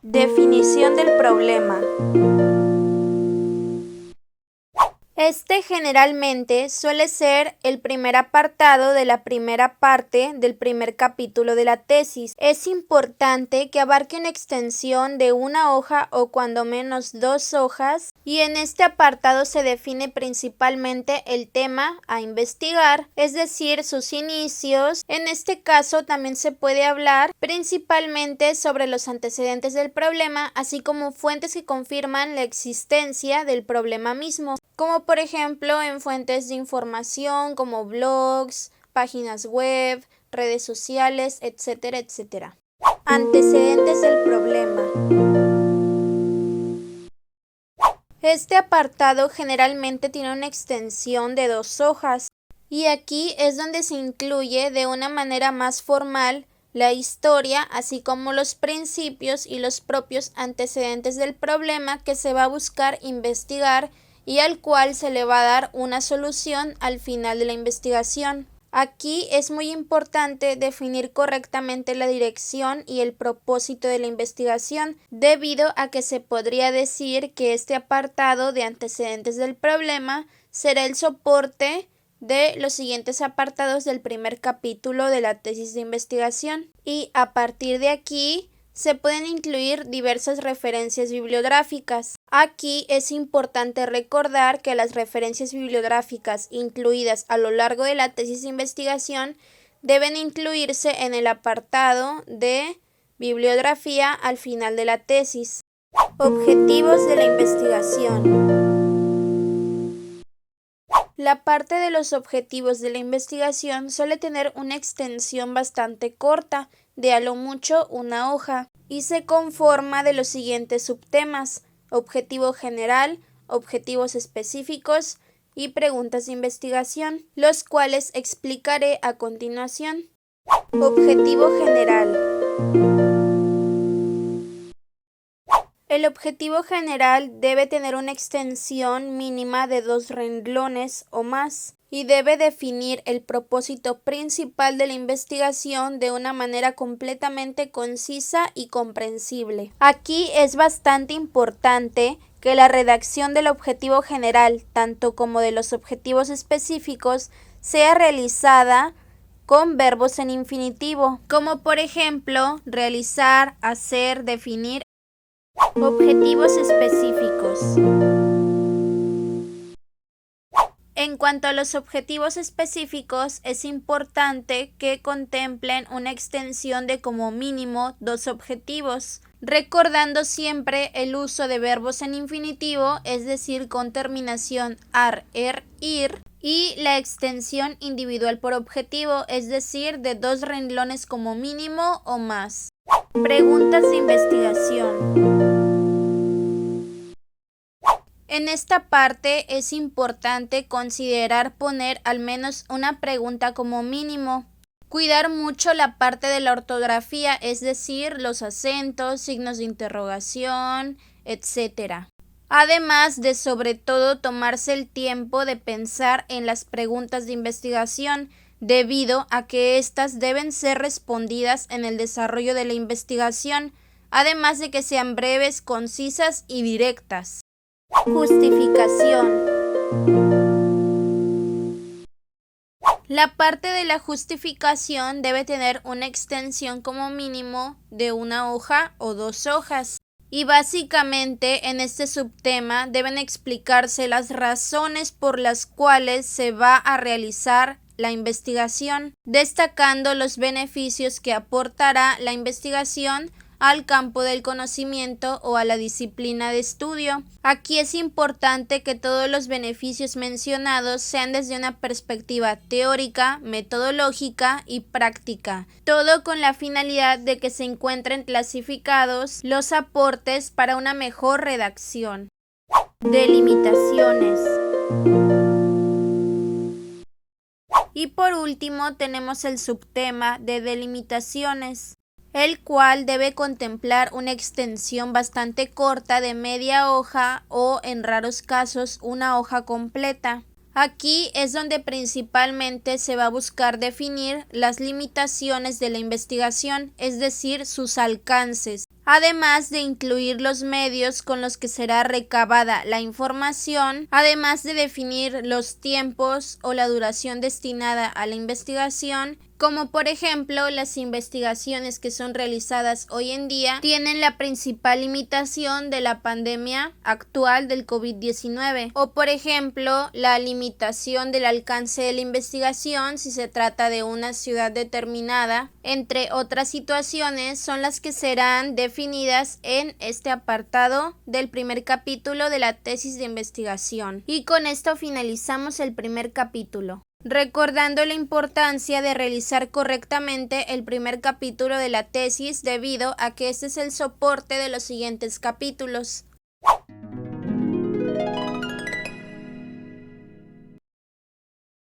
Definición del problema. Este generalmente suele ser el primer apartado de la primera parte del primer capítulo de la tesis. Es importante que abarque una extensión de una hoja o cuando menos 2 hojas, y en este apartado se define principalmente el tema a investigar, es decir, sus inicios. En este caso también se puede hablar principalmente sobre los antecedentes del problema, así como fuentes que confirman la existencia del problema mismo, como por ejemplo en fuentes de información como blogs, páginas web, redes sociales, etcétera, etcétera. Antecedentes del problema. Este apartado generalmente tiene una extensión de 2 hojas, y aquí es donde se incluye de una manera más formal la historia, así como los principios y los propios antecedentes del problema que se va a buscar investigar y al cual se le va a dar una solución al final de la investigación. Aquí es muy importante definir correctamente la dirección y el propósito de la investigación, debido a que se podría decir que este apartado de antecedentes del problema será el soporte de los siguientes apartados del primer capítulo de la tesis de investigación, y a partir de aquí se pueden incluir diversas referencias bibliográficas. Aquí es importante recordar que las referencias bibliográficas incluidas a lo largo de la tesis de investigación deben incluirse en el apartado de bibliografía al final de la tesis. Objetivos de la investigación. La parte de los objetivos de la investigación suele tener una extensión bastante corta, de a lo mucho una hoja, y se conforma de los siguientes subtemas: objetivo general, objetivos específicos y preguntas de investigación, los cuales explicaré a continuación. Objetivo general. El objetivo general debe tener una extensión mínima de 2 renglones o más, y debe definir el propósito principal de la investigación de una manera completamente concisa y comprensible. Aquí es bastante importante que la redacción del objetivo general, tanto como de los objetivos específicos, sea realizada con verbos en infinitivo, como por ejemplo realizar, hacer, definir. Objetivos específicos. En cuanto a los objetivos específicos, es importante que contemplen una extensión de como mínimo 2 objetivos, recordando siempre el uso de verbos en infinitivo, es decir, con terminación ar, er, ir, y la extensión individual por objetivo, es decir, de 2 renglones como mínimo o más. Preguntas de investigación. En esta parte es importante considerar poner al menos una pregunta como mínimo. Cuidar mucho la parte de la ortografía, es decir, los acentos, signos de interrogación, etc. Además de sobre todo tomarse el tiempo de pensar en las preguntas de investigación, debido a que éstas deben ser respondidas en el desarrollo de la investigación, además de que sean breves, concisas y directas. Justificación. La parte de la justificación debe tener una extensión como mínimo de 1 hoja o 2 hojas, y básicamente en este subtema deben explicarse las razones por las cuales se va a realizar la investigación, destacando los beneficios que aportará la investigación al campo del conocimiento o a la disciplina de estudio. Aquí es importante que todos los beneficios mencionados sean desde una perspectiva teórica, metodológica y práctica, todo con la finalidad de que se encuentren clasificados los aportes para una mejor redacción. Delimitaciones. Y por último tenemos el subtema de delimitaciones, el cual debe contemplar una extensión bastante corta de media hoja o, en raros casos, una hoja completa. Aquí es donde principalmente se va a buscar definir las limitaciones de la investigación, es decir, sus alcances. además de incluir los medios con los que será recabada la información, además de definir los tiempos o la duración destinada a la investigación, como por ejemplo las investigaciones que son realizadas hoy en día tienen la principal limitación de la pandemia actual del COVID-19, o por ejemplo la limitación del alcance de la investigación si se trata de una ciudad determinada, entre otras situaciones son las que serán definidas en este apartado del primer capítulo de la tesis de investigación. Y con esto finalizamos el primer capítulo, recordando la importancia de realizar correctamente el primer capítulo de la tesis debido a que este es el soporte de los siguientes capítulos.